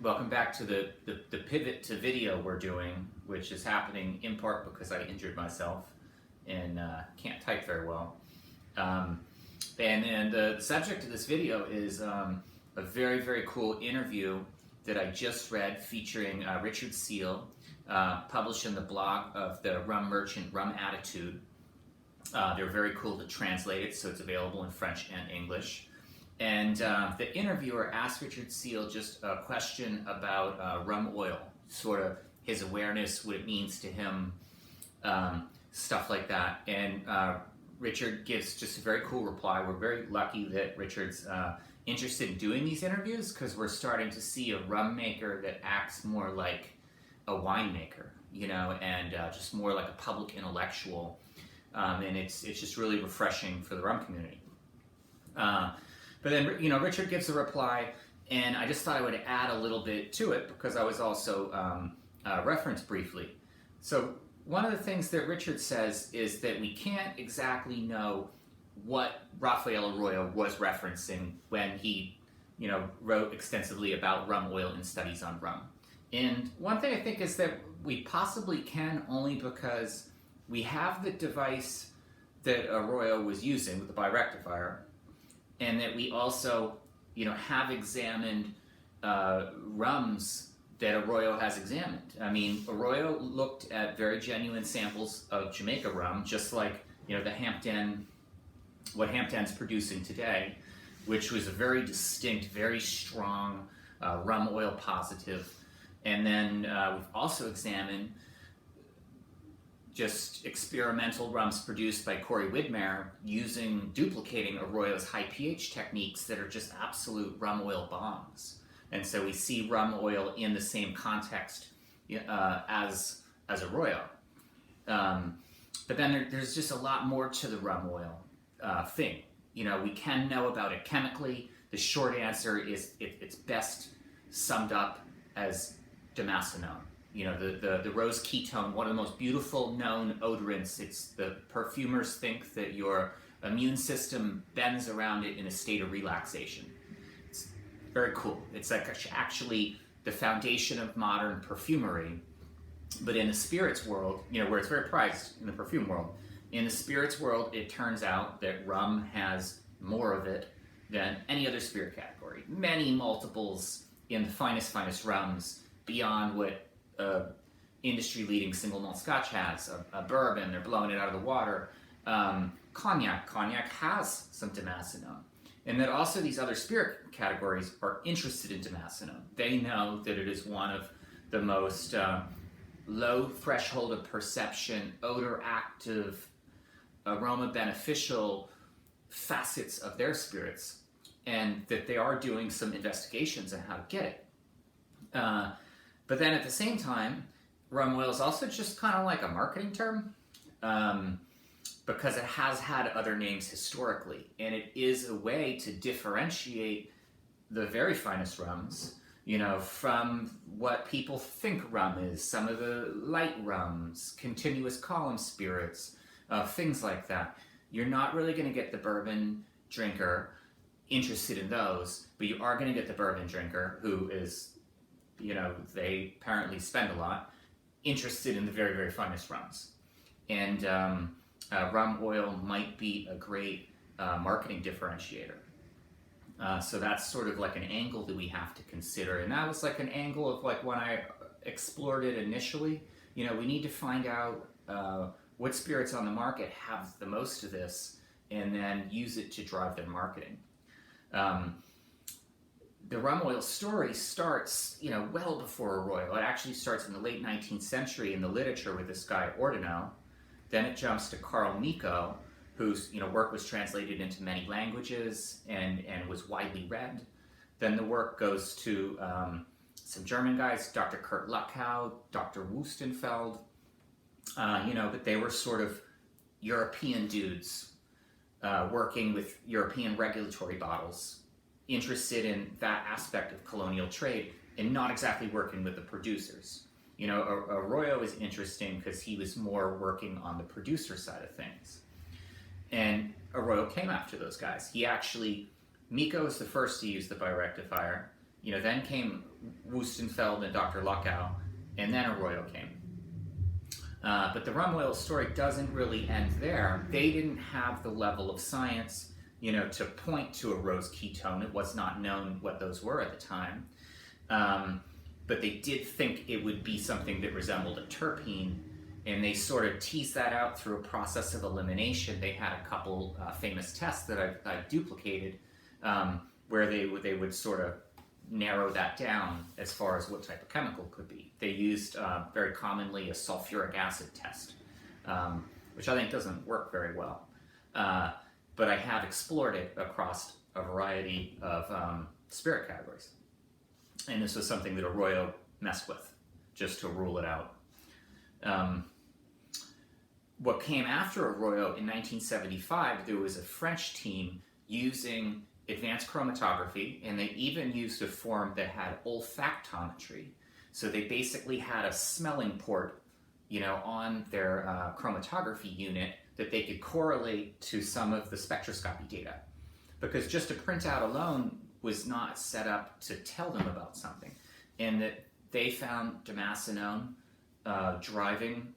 Welcome back to the pivot to video we're doing, which is happening in part because I injured myself and can't type very well. And the subject of this video is a very, very cool interview that I just read featuring Richard Seale, published in the blog of the rum merchant Rum Attitude. They're very cool to translate it, so it's available in French and English. And the interviewer asked Richard Seale just a question about rum oil, sort of his awareness, what it means to him, stuff like that. And Richard gives just a very cool reply. We're very lucky that Richard's interested in doing these interviews because we're starting to see a rum maker that acts more like a winemaker, and just more like a public intellectual. And it's just really refreshing for the rum community. But then, Richard gives a reply, and I just thought I would add a little bit to it because I was also referenced briefly. So one of the things that Richard says is that we can't exactly know what Raphael Arroyo was referencing when he, wrote extensively about rum oil and studies on rum. And one thing I think is that we possibly can only because we have the device that Arroyo was using with the birectifier, and that we also, have examined rums that Arroyo has examined. I mean, Arroyo looked at very genuine samples of Jamaica rum, just like, what Hampden's producing today, which was a very distinct, very strong rum oil positive. And then we've also examined just experimental rums produced by Corey Widmer duplicating Arroyo's high pH techniques that are just absolute rum oil bombs. And so we see rum oil in the same context as Arroyo. But then there's just a lot more to the rum oil thing. We can know about it chemically. The short answer is it's best summed up as damascenone. The rose ketone, one of the most beautiful known odorants. It's the perfumers think that your immune system bends around it in a state of relaxation. It's very cool. It's like actually the foundation of modern perfumery. But in the spirits world, where it's very prized in the perfume world, in the spirits world, it turns out that rum has more of it than any other spirit category. Many multiples in the finest rums beyond what industry-leading single malt Scotch has. A bourbon, they're blowing it out of the water. Cognac has some damascenone. And that also these other spirit categories are interested in damascenone. They know that it is one of the most low threshold of perception, odor-active, aroma-beneficial facets of their spirits, and that they are doing some investigations on how to get it. But then at the same time, rum oil is also just kind of like a marketing term because it has had other names historically. And it is a way to differentiate the very finest rums, from what people think rum is, some of the light rums, continuous column spirits, things like that. You're not really going to get the bourbon drinker interested in those, but you are going to get the bourbon drinker who is, they apparently spend a lot, interested in the very, very finest rums. And rum oil might be a great marketing differentiator. So that's sort of like an angle that we have to consider. And that was like an angle of like when I explored it initially, we need to find out what spirits on the market have the most of this and then use it to drive their marketing. The rum oil story starts, well before Arroyo. It actually starts in the late 19th century in the literature with this guy, Ordino. Then it jumps to Karl Micko, whose work was translated into many languages and was widely read. Then the work goes to some German guys, Dr. Kurt Luckau, Dr. Wustenfeld, but they were sort of European dudes working with European regulatory bottles, interested in that aspect of colonial trade and not exactly working with the producers. Arroyo is interesting because he was more working on the producer side of things. And Arroyo came after those guys. Micko is the first to use the birectifier. Then came Wüstenfeld and Dr. Luckow, and then Arroyo came. But the rum oil story doesn't really end there. They didn't have the level of science, to point to a rose ketone. It was not known what those were at the time. But they did think it would be something that resembled a terpene, and they sort of teased that out through a process of elimination. They had a couple famous tests that I've duplicated, where they would sort of narrow that down as far as what type of chemical could be. They used very commonly a sulfuric acid test, which I think doesn't work very well. But I have explored it across a variety of spirit categories. And this was something that Arroyo messed with, just to rule it out. What came after Arroyo in 1975, there was a French team using advanced chromatography, and they even used a form that had olfactometry. So they basically had a smelling port, on their chromatography unit that they could correlate to some of the spectroscopy data. Because just a printout alone was not set up to tell them about something. And that they found damascenone driving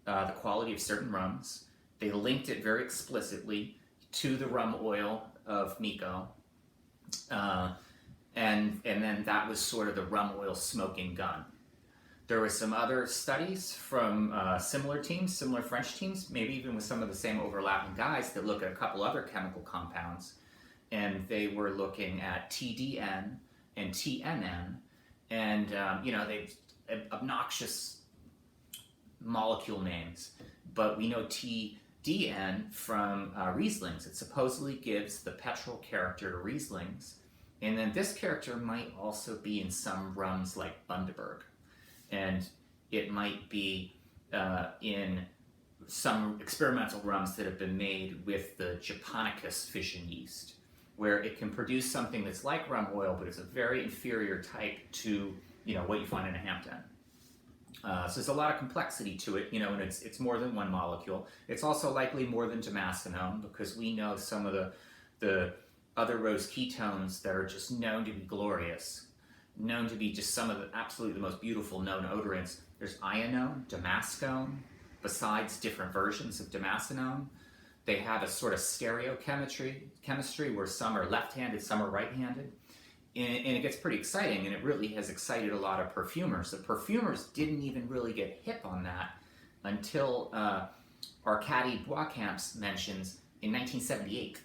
the quality of certain rums. They linked it very explicitly to the rum oil of Micko. And then that was sort of the rum oil smoking gun. There were some other studies from similar teams, similar French teams, maybe even with some of the same overlapping guys, that look at a couple other chemical compounds. And they were looking at TDN and TNN, and they obnoxious molecule names. But we know TDN from Rieslings. It supposedly gives the petrol character to Rieslings. And then this character might also be in some rums like Bundaberg. And it might be in some experimental rums that have been made with the Japonicus fission yeast, where it can produce something that's like rum oil, but it's a very inferior type to what you find in a Hampden. So there's a lot of complexity to it, and it's more than one molecule. It's also likely more than damascenone, because we know some of the other rose ketones that are just known to be glorious, known to be just some of the absolutely the most beautiful known odorants. There's ionone, damascone, besides different versions of damascenone. They have a sort of stereochemistry where some are left-handed, some are right-handed. And it gets pretty exciting, and it really has excited a lot of perfumers. The perfumers didn't even really get hip on that until Arcadi Boix Camps mentions in 1978.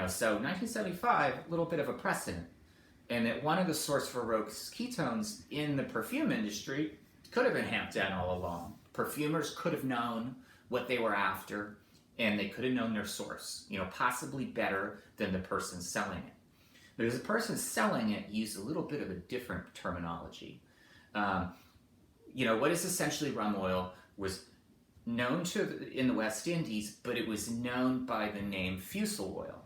So 1975, a little bit of a precedent. And that one of the source for rose ketones in the perfume industry could have been Hampden all along. Perfumers could have known what they were after, and they could have known their source, possibly better than the person selling it. Because the person selling it used a little bit of a different terminology. What is essentially rum oil was known in the West Indies, but it was known by the name fusel oil.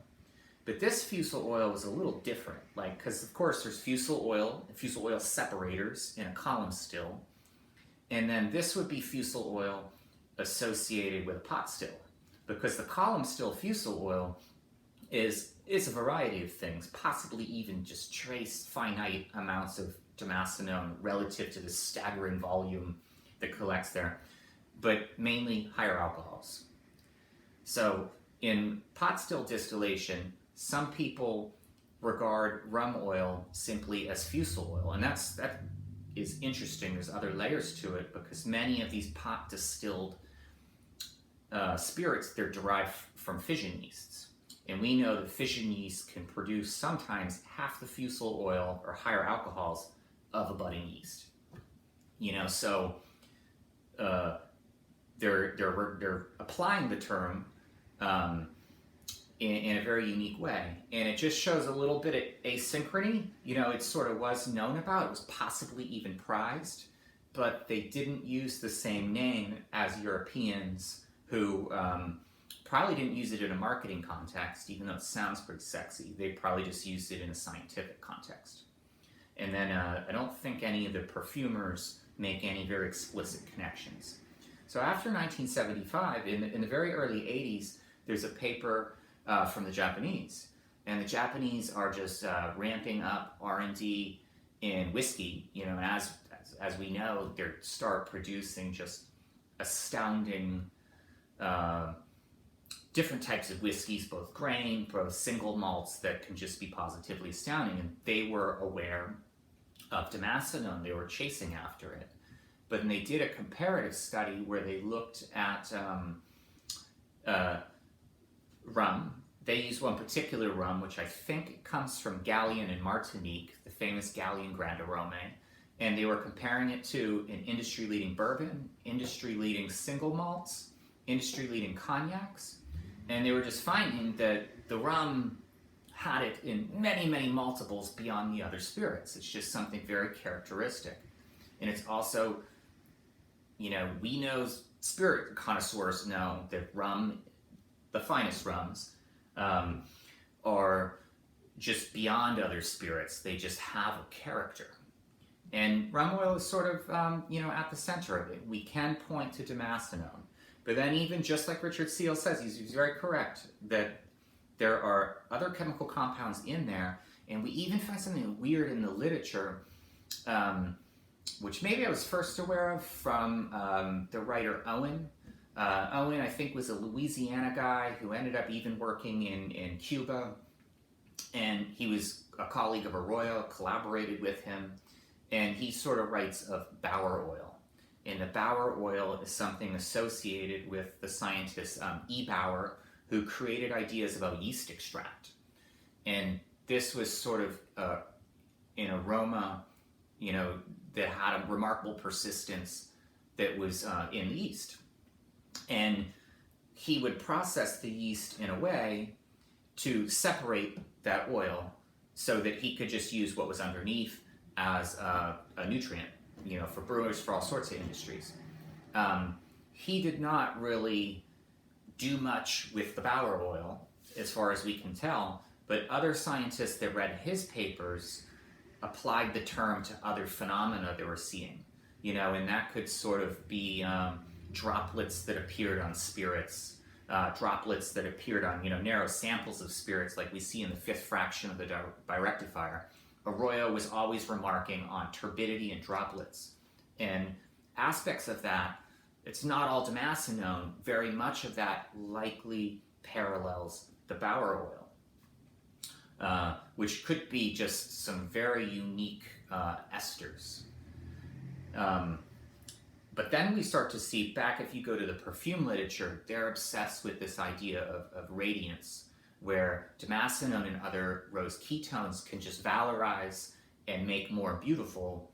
But this fusel oil was a little different, because of course there's fusel oil separators in a column still, and then this would be fusel oil associated with a pot still, because the column still fusel oil is a variety of things, possibly even just trace finite amounts of damascenone relative to the staggering volume that collects there, but mainly higher alcohols. So in pot still distillation, some people regard rum oil simply as fusel oil, and that is interesting. There's other layers to it, because many of these pot distilled spirits, they're derived from fission yeasts. And we know that fission yeast can produce sometimes half the fusel oil or higher alcohols of a budding yeast. So they're applying the term in a very unique way. And it just shows a little bit of asynchrony. It sort of was known about, it was possibly even prized, but they didn't use the same name as Europeans who probably didn't use it in a marketing context, even though it sounds pretty sexy. They probably just used it in a scientific context. And then I don't think any of the perfumers make any very explicit connections. So after 1975, in the very early 80s, there's a paper from the Japanese And the Japanese are just ramping up R&D in whiskey, and as we know, they start producing just astounding different types of whiskeys, both grain, both single malts, that can just be positively astounding. And they were aware of damascenone. They were chasing after it. But then they did a comparative study where they looked at rum. They used one particular rum, which I think comes from Galleon in Martinique, the famous Galleon Grand Arome. And they were comparing it to an industry-leading bourbon, industry-leading single malts, industry-leading cognacs. And they were just finding that the rum had it in many, many multiples beyond the other spirits. It's just something very characteristic. And it's also, we know, spirit connoisseurs know that rum, the finest rums, are just beyond other spirits. They just have a character. And rum oil is sort of, at the center of it. We can point to damascenone. But then even just like Richard Seale says, he's very correct that there are other chemical compounds in there. And we even find something weird in the literature, which maybe I was first aware of from the writer Owen. Owen, I think, was a Louisiana guy who ended up even working in Cuba. And he was a colleague of Arroyo, collaborated with him. And he sort of writes of Bower oil. And the Bower oil is something associated with the scientist E. Bower, who created ideas about yeast extract. And this was sort of an aroma, that had a remarkable persistence that was in the yeast. And he would process the yeast in a way to separate that oil so that he could just use what was underneath as a nutrient, for brewers, for all sorts of industries. He did not really do much with the Bower oil, as far as we can tell, but other scientists that read his papers applied the term to other phenomena they were seeing, and that could sort of be droplets that appeared on spirits, droplets that appeared on, narrow samples of spirits like we see in the fifth fraction of the birectifier. Arroyo was always remarking on turbidity and droplets. And aspects of that, it's not all damascenone, very much of that likely parallels the Bower oil, which could be just some very unique esters. But then we start to see, back if you go to the perfume literature, they're obsessed with this idea of radiance, where damascenone and other rose ketones can just valorize and make more beautiful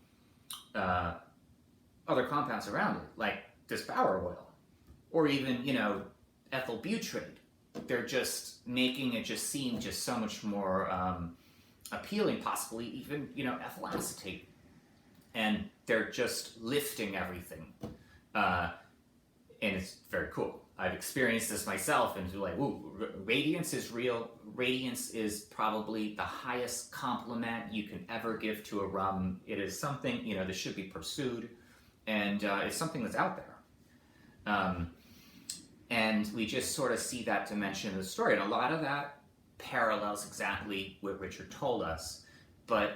other compounds around it, like this Bower oil, or even, ethyl butyrate. They're just making it just seem just so much more appealing, possibly even, ethyl acetate. And they're just lifting everything. And it's very cool. I've experienced this myself and like, ooh, radiance is real. Radiance is probably the highest compliment you can ever give to a rum. It is something, that should be pursued. And it's something that's out there. And we just sort of see that dimension of the story. And a lot of that parallels exactly what Richard told us. But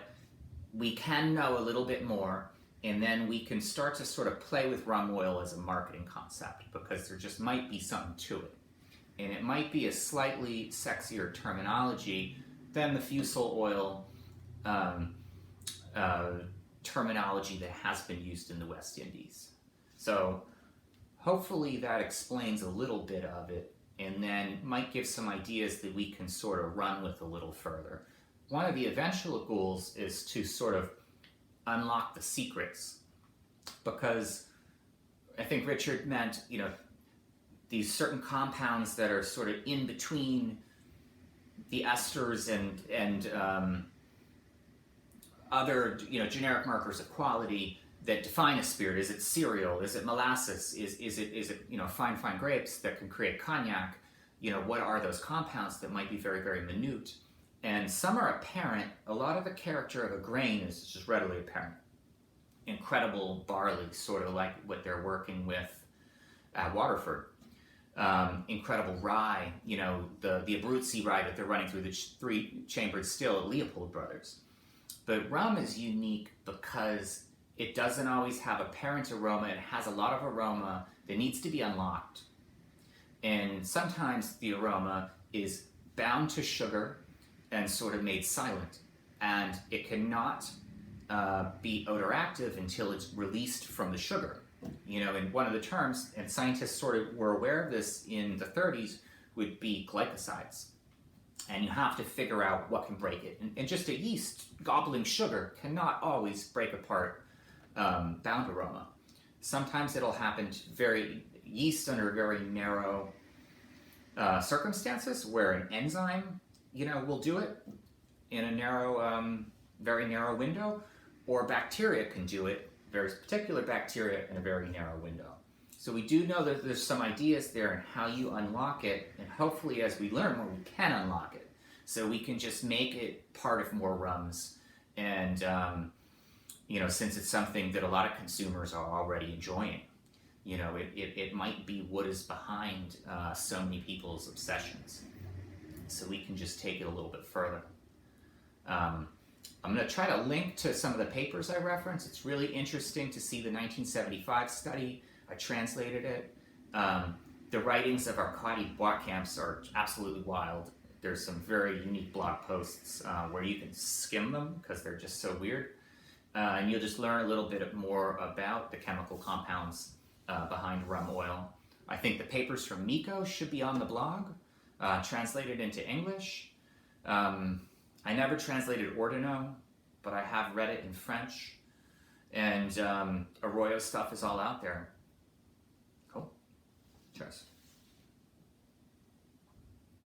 we can know a little bit more, and then we can start to sort of play with rum oil as a marketing concept, because there just might be something to it. And it might be a slightly sexier terminology than the fusel oil terminology that has been used in the West Indies. So hopefully that explains a little bit of it, and then might give some ideas that we can sort of run with a little further. One of the eventual goals is to sort of unlock the secrets, because I think Richard meant, these certain compounds that are sort of in between the esters and other, generic markers of quality that define a spirit. Is it cereal? Is it molasses? Is it fine grapes that can create cognac? What are those compounds that might be very, very minute? And some are apparent. A lot of the character of a grain is just readily apparent. Incredible barley, sort of like what they're working with at Waterford. incredible rye, you know, the Abruzzi rye that they're running through the three-chambered still at Leopold Brothers. But rum is unique because it doesn't always have apparent aroma. It has a lot of aroma that needs to be unlocked. And sometimes the aroma is bound to sugar and sort of made silent. And it cannot be odor active until it's released from the sugar. You know, and one of the terms, and scientists sort of were aware of this in the 30s, would be glycosides. And you have to figure out what can break it. And just a yeast gobbling sugar cannot always break apart bound aroma. Sometimes it'll happen to yeast under very narrow circumstances where an enzyme, you know, will do it in a narrow, very narrow window, or bacteria can do it, very particular bacteria in a very narrow window. So we do know that there's some ideas there in how you unlock it, and hopefully as we learn more, we can unlock it. So we can just make it part of more rums, and you know, since it's something that a lot of consumers are already enjoying, you know, it might be what is behind so many people's obsessions. So we can just take it a little bit further. I'm going to try to link to some of the papers I reference. It's really interesting to see the 1975 study. I translated it. The writings of Arcadi Boix Camps are absolutely wild. There's some very unique blog posts where you can skim them because they're just so weird. And you'll just learn a little bit more about the chemical compounds behind rum oil. I think the papers from Micko should be on the blog, translated into English. I never translated Ordino, but I have read it in French. And Arroyo stuff is all out there. Cool. Cheers.